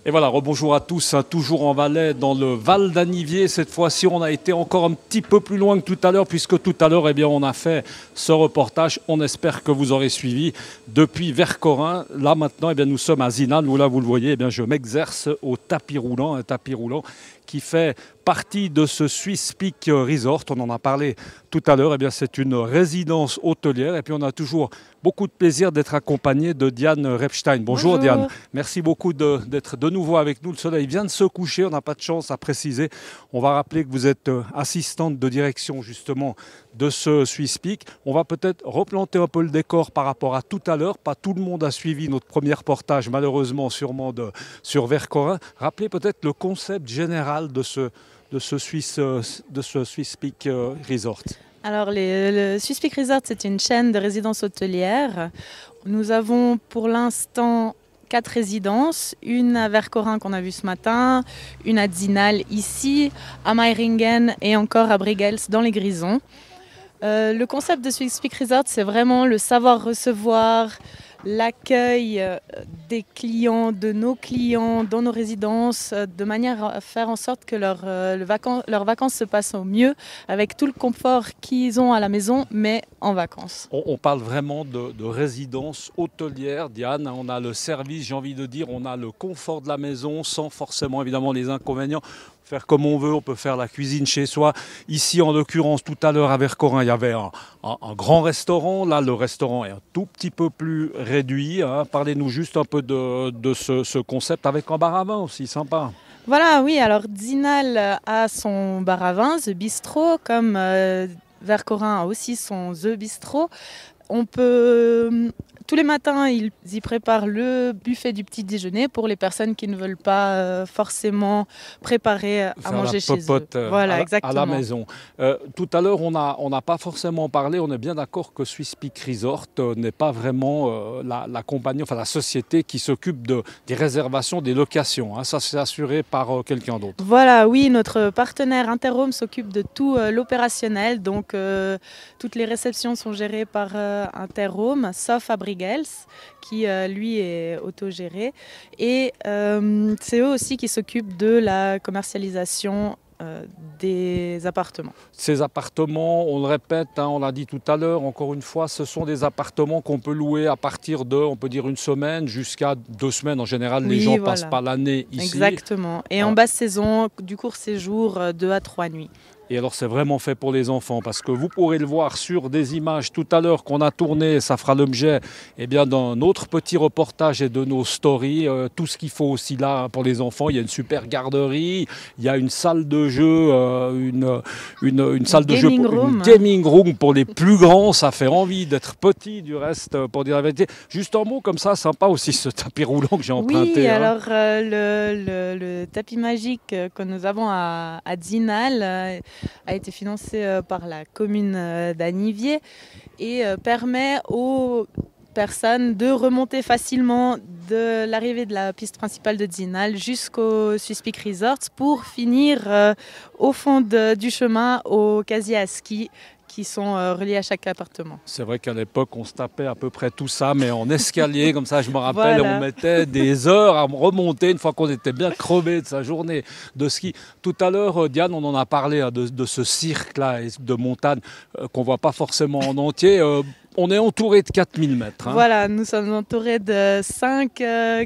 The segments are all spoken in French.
Et voilà, rebonjour à tous, hein, toujours en Valais, dans le Val d'Anniviers. Cette fois-ci, on a été encore un petit peu plus loin que tout à l'heure, puisque tout à l'heure, eh bien, on a fait ce reportage. On espère que vous aurez suivi depuis Vercorin. Là, maintenant, eh bien, nous sommes à Zinal, où là, vous le voyez, eh bien, je m'exerce au tapis roulant, un tapis roulant qui fait partie de ce Swiss Peak Resort. On en a parlé tout à l'heure. Eh bien, c'est une résidence hôtelière. Et puis, on a toujours beaucoup de plaisir d'être accompagné de Diane Repstein. Bonjour Diane. Merci beaucoup d'être de nouveau avec nous. Le soleil vient de se coucher. On n'a pas de chance à préciser. On va rappeler que vous êtes assistante de direction justement de ce Swiss Peak. On va peut-être replanter un peu le décor par rapport à tout à l'heure. Pas tout le monde a suivi notre premier reportage, malheureusement, sûrement sur Vercorin. Rappelez peut-être le concept général de ce Swiss Peak Resort. Alors, le Swiss Peak Resort, c'est une chaîne de résidences hôtelières. Nous avons pour l'instant 4 résidences, une à Vercorin qu'on a vue ce matin, une à Zinal ici, à Meiringen et encore à Brigels dans les Grisons. Le concept de Swiss Peak Resort, c'est vraiment le savoir recevoir, l'accueil des clients, de nos clients dans nos résidences, de manière à faire en sorte que leurs vacances se passent au mieux, avec tout le confort qu'ils ont à la maison, mais en vacances. On parle vraiment de résidence hôtelière, Diane. On a le service, j'ai envie de dire, on a le confort de la maison, sans forcément évidemment les inconvénients. Faire comme on veut, on peut faire la cuisine chez soi. Ici, en l'occurrence, tout à l'heure à Vercorin, il y avait un grand restaurant. Là, le restaurant est un tout petit peu plus réduit. Hein. Parlez-nous juste un peu de ce concept avec un bar à vin aussi, sympa. Voilà, oui, alors Zinal a son bar à vin, The Bistro, comme Vercorin a aussi son The Bistro. On peut... Tous les matins, ils y préparent le buffet du petit déjeuner pour les personnes qui ne veulent pas forcément préparer à manger chez eux. Voilà, exactement. À la maison. Tout à l'heure, on n'a pas forcément parlé, on est bien d'accord que Swiss Peak Resort n'est pas vraiment la compagnie, enfin la société qui s'occupe des réservations, des locations. Hein. Ça, c'est assuré par quelqu'un d'autre. Voilà, oui, notre partenaire Interhome s'occupe de tout l'opérationnel. Donc, toutes les réceptions sont gérées par Interhome, sauf à Brigels, qui lui est autogéré. Et c'est eux aussi qui s'occupent de la commercialisation des appartements. Ces appartements, on le répète, hein, on l'a dit tout à l'heure, encore une fois, ce sont des appartements qu'on peut louer à partir de, on peut dire, 1 semaine jusqu'à 2 semaines. En général, les gens passent pas l'année ici. Exactement. Et en basse saison, du court séjour, 2 à 3 nuits. Et alors c'est vraiment fait pour les enfants parce que vous pourrez le voir sur des images tout à l'heure qu'on a tournées, ça fera l'objet d'un autre petit reportage et de nos stories. Tout ce qu'il faut aussi là pour les enfants, il y a une super garderie, il y a une salle de jeu, une salle de jeu, une gaming room pour les plus grands, ça fait envie d'être petit du reste pour dire la vérité. Juste un mot comme ça, sympa aussi ce tapis roulant que j'ai emprunté. Oui, alors le tapis magique que nous avons à Zinal a été financé par la commune d'Anniviers et permet aux personnes de remonter facilement de l'arrivée de la piste principale de Zinal jusqu'au Swiss Peak Resort pour finir au fond du chemin au casier à ski qui sont reliés à chaque appartement. C'est vrai qu'à l'époque, on se tapait à peu près tout ça, mais en escalier, comme ça, je me rappelle, voilà. On mettait des heures à remonter une fois qu'on était bien crevé de sa journée de ski. Tout à l'heure, Diane, on en a parlé hein, de ce cirque-là de montagne qu'on ne voit pas forcément en entier. On est entouré de 4000 mètres. Hein. Voilà, nous sommes entourés de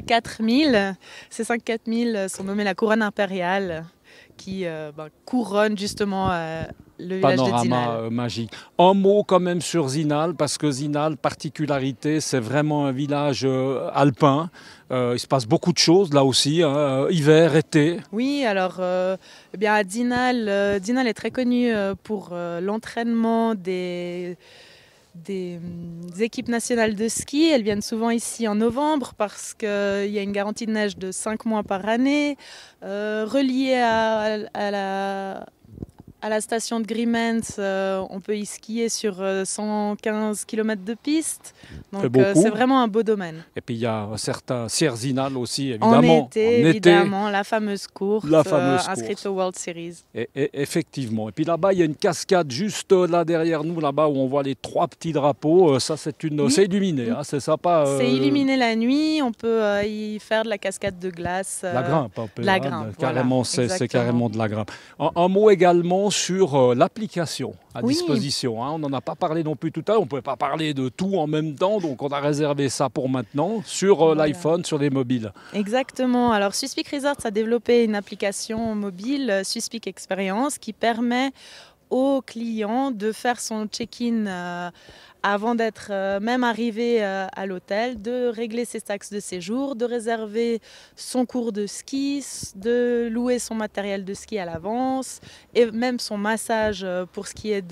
4000. Ces 4000 sont nommés la couronne impériale qui couronne justement le village de Zinal. Panorama magique. Un mot quand même sur Zinal, parce que Zinal, particularité, c'est vraiment un village alpin. Il se passe beaucoup de choses là aussi, hein, hiver, été. Oui, alors à Zinal, Zinal est très connu pour l'entraînement des équipes nationales de ski. Elles viennent souvent ici en novembre parce qu'il y a une garantie de neige de 5 mois par année, reliée À la station de Grimmens, on peut y skier sur 115 km de piste. Donc c'est vraiment un beau domaine. Et puis il y a un certain Sierre-Zinal aussi, évidemment. En été, évidemment, la fameuse course, inscrite au World Series. Et effectivement. Et puis là-bas, il y a une cascade juste là derrière nous, là-bas où on voit les 3 petits drapeaux. Ça, c'est illuminé, hein, c'est sympa. C'est illuminé la nuit. On peut y faire de la cascade de glace. La grimpe, un peu. La grimpe, carrément, c'est carrément de la grimpe. Un mot également sur l'application à disposition. Hein. On n'en a pas parlé non plus tout à l'heure. On ne pouvait pas parler de tout en même temps. Donc, on a réservé ça pour maintenant sur l'iPhone, sur les mobiles. Exactement. Alors, Swiss Peak Resorts a développé une application mobile, Swiss Peak Experience, qui permet aux clients de faire son check-in avant d'être même arrivé à l'hôtel, de régler ses taxes de séjour, de réserver son cours de ski, de louer son matériel de ski à l'avance et même son massage pour skier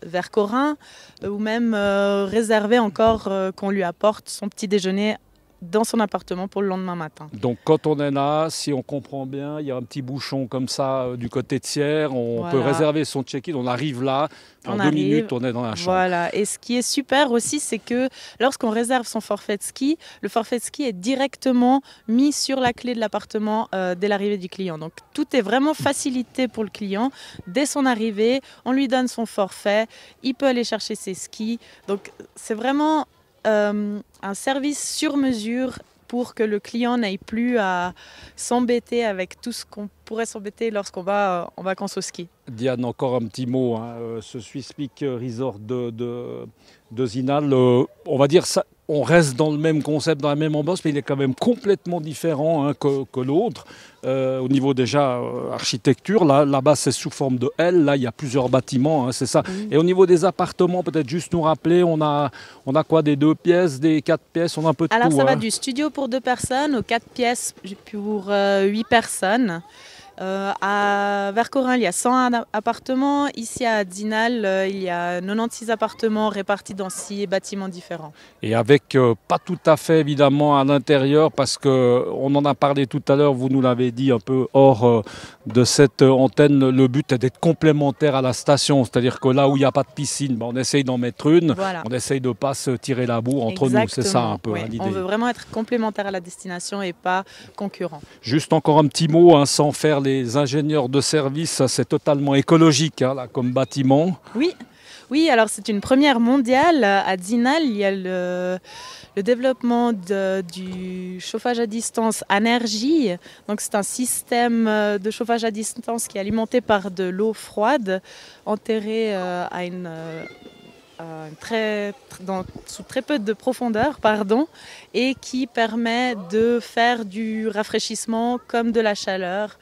vers Corin ou même réserver encore qu'on lui apporte son petit déjeuner dans son appartement pour le lendemain matin. Donc quand on est là, si on comprend bien, il y a un petit bouchon comme ça du côté de Sierre, on peut réserver son check-in, on arrive là, en 2 minutes on est dans la chambre. Voilà, et ce qui est super aussi, c'est que lorsqu'on réserve son forfait de ski, le forfait de ski est directement mis sur la clé de l'appartement dès l'arrivée du client. Donc tout est vraiment facilité pour le client. Dès son arrivée, on lui donne son forfait, il peut aller chercher ses skis. Donc c'est vraiment un service sur mesure pour que le client n'aille plus à s'embêter avec tout ce qu'on pourrait s'embêter lorsqu'on va en vacances au ski. Diane, encore un petit mot. Hein. Ce Swiss Peak Resort de Zinal, on va dire ça. On reste dans le même concept, dans la même ambiance, mais il est quand même complètement différent hein, que l'autre. Au niveau déjà architecture, là-bas c'est sous forme de L, là il y a plusieurs bâtiments, hein, c'est ça. Et au niveau des appartements, peut-être juste nous rappeler, on a quoi, des 2 pièces, des 4 pièces, on a un peu de tout. Alors ça va du studio pour 2 personnes aux 4 pièces pour 8 personnes. À Vercorin, il y a 100 appartements. Ici à Zinal, il y a 96 appartements répartis dans 6 bâtiments différents. Et avec pas tout à fait évidemment à l'intérieur, parce qu'on en a parlé tout à l'heure, vous nous l'avez dit un peu hors de cette antenne, le but est d'être complémentaire à la station. C'est-à-dire que là où il n'y a pas de piscine, on essaye d'en mettre une, on essaye de ne pas se tirer la bourre entre nous. C'est ça un peu l'idée. On veut vraiment être complémentaire à la destination et pas concurrent. Juste encore un petit mot, hein, sans faire les ingénieurs de service, c'est totalement écologique hein, là, comme bâtiment. Oui, alors c'est une première mondiale. À Zinal, il y a le développement du chauffage à distance Anergy. Donc c'est un système de chauffage à distance qui est alimenté par de l'eau froide enterrée sous très peu de profondeur, et qui permet de faire du rafraîchissement comme de la chaleur.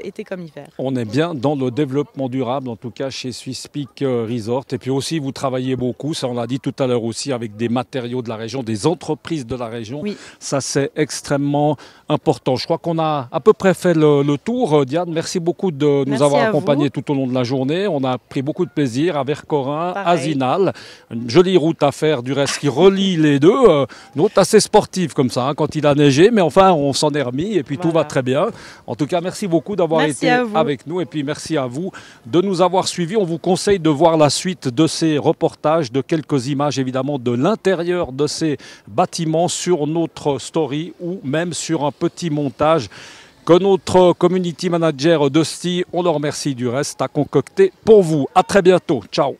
Été comme hiver. On est bien dans le développement durable, en tout cas chez Swiss Peak Resort. Et puis aussi, vous travaillez beaucoup, ça on l'a dit tout à l'heure aussi, avec des matériaux de la région, des entreprises de la région. Oui. Ça, c'est extrêmement important. Je crois qu'on a à peu près fait le tour. Diane, merci beaucoup de nous avoir accompagnés tout au long de la journée. On a pris beaucoup de plaisir à Vercorin, à Zinal. Une jolie route à faire du reste qui relie les deux. Une route assez sportive comme ça, hein, quand il a neigé. Mais enfin, on s'en est remis et puis tout va très bien. En tout cas, merci beaucoup d'avoir été avec nous et puis merci à vous de nous avoir suivis. On vous conseille de voir la suite de ces reportages, de quelques images évidemment de l'intérieur de ces bâtiments sur notre story ou même sur un petit montage que notre community manager Dusty, on le remercie du reste, a concocté pour vous. À très bientôt. Ciao.